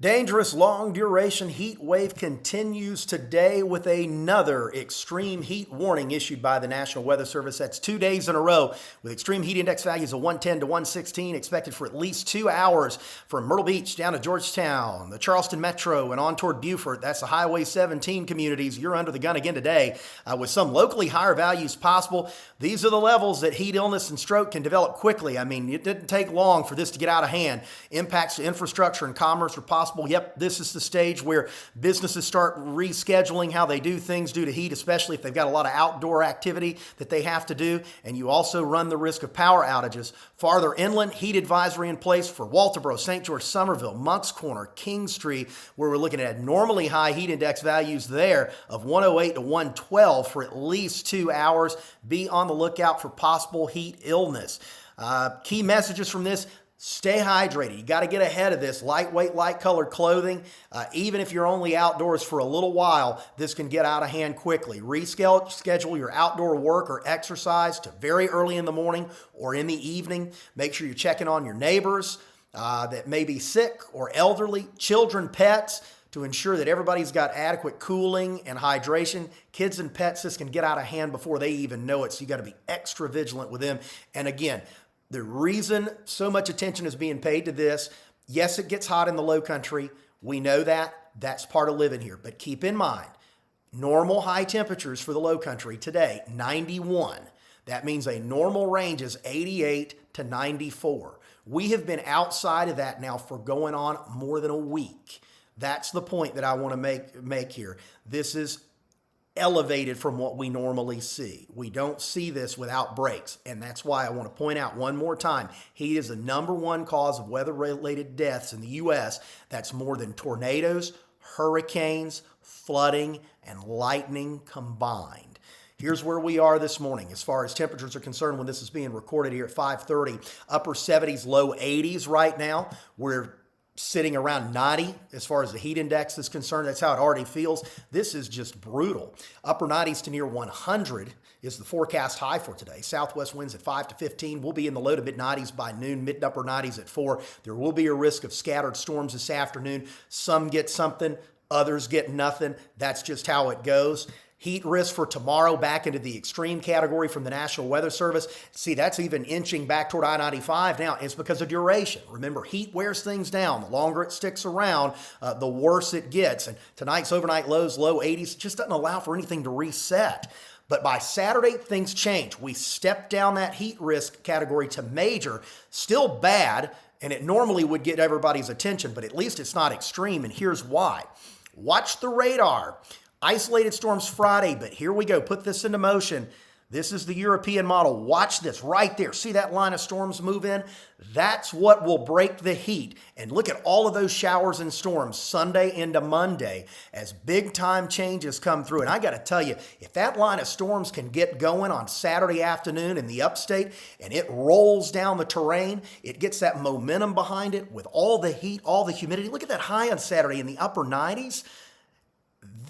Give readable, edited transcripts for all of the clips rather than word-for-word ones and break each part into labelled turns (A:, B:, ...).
A: Dangerous long-duration heat wave continues today with another extreme heat warning issued by the National Weather Service. That's 2 days in a row with extreme heat index values of 110 to 116 expected for at least 2 hours from Myrtle Beach down to Georgetown, the Charleston Metro, and on toward Beaufort. That's the Highway 17 communities. You're under the gun again today with some locally higher values possible. These are the levels that heat illness and stroke can develop quickly. I mean, it didn't take long for this to get out of hand. Impacts to infrastructure and commerce are possible. Yep, this is the stage where businesses start rescheduling how they do things due to heat, especially if they've got a lot of outdoor activity that they have to do. And you also run the risk of power outages. Farther inland, heat advisory in place for Walterboro, St. George, Somerville, Moncks Corner, Kingstree, where we're looking at normally high heat index values there of 108 to 112 for at least 2 hours. Be on the lookout for possible heat illness. Key messages from this: stay hydrated. You got to get ahead of this. Lightweight, light-colored clothing. Even if you're only outdoors for a little while, this can get out of hand quickly. Reschedule your outdoor work or exercise to very early in the morning or in the evening. Make sure you're checking on your neighbors that may be sick or elderly, children, pets, to ensure that everybody's got adequate cooling and hydration. Kids and pets, this can get out of hand before they even know it, so you got to be extra vigilant with them. And again, the reason so much attention is being paid to this, yes, it gets hot in the low country. We know that. That's part of living here. But keep in mind, normal high temperatures for the low country today, 91. That means a normal range is 88 to 94. We have been outside of that now for going on more than a week. That's the point that I want to make here. This is elevated from what we normally see. We don't see this without breaks, and that's why I want to point out one more time, heat is the #1 cause of weather-related deaths in the U.S. That's more than tornadoes, hurricanes, flooding, and lightning combined. Here's where we are this morning as far as temperatures are concerned when this is being recorded here at 5:30. Upper 70s, low 80s right now. We're sitting around 90 as far as the heat index is concerned. That's how it already feels. This is just brutal. Upper 90s to near 100 is the forecast high for today. Southwest winds at 5 to 15. We'll be in the low to mid 90s by noon, mid to upper 90s at 4. There will be a risk of scattered storms this afternoon. Some get something, others get nothing. That's just how it goes. Heat risk for tomorrow back into the extreme category from the National Weather Service. See, that's even inching back toward I-95 now. It's because of duration. Remember, heat wears things down. The longer it sticks around, the worse it gets. And tonight's overnight lows, low 80s, just doesn't allow for anything to reset. But by Saturday, things change. We step down that heat risk category to major. Still bad, and it normally would get everybody's attention, but at least it's not extreme, and here's why. Watch the radar. Isolated storms Friday, but here we go. Put this into motion. This is the European model. Watch this right there. See that line of storms move in? That's what will break the heat. And look at all of those showers and storms Sunday into Monday as big time changes come through. And I got to tell you, if that line of storms can get going on Saturday afternoon in the upstate and it rolls down the terrain, it gets that momentum behind it with all the heat, all the humidity. Look at that high on Saturday in the upper 90s.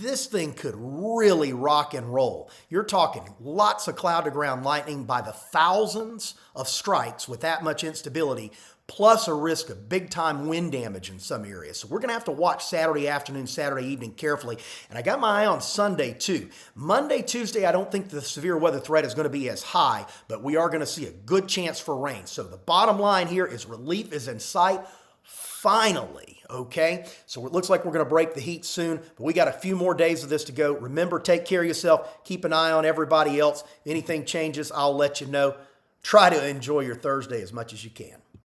A: This thing could really rock and roll. You're talking lots of cloud to ground lightning by the thousands of strikes with that much instability, plus a risk of big time wind damage in some areas. So we're going to have to watch Saturday afternoon, Saturday evening carefully. And I got my eye on Sunday too. Monday, Tuesday, I don't think the severe weather threat is going to be as high, but we are going to see a good chance for rain. So the bottom line here is relief is in sight. Finally, okay? So it looks like we're going to break the heat soon, but we got a few more days of this to go. Remember, take care of yourself. Keep an eye on everybody else. If anything changes, I'll let you know. Try to enjoy your Thursday as much as you can.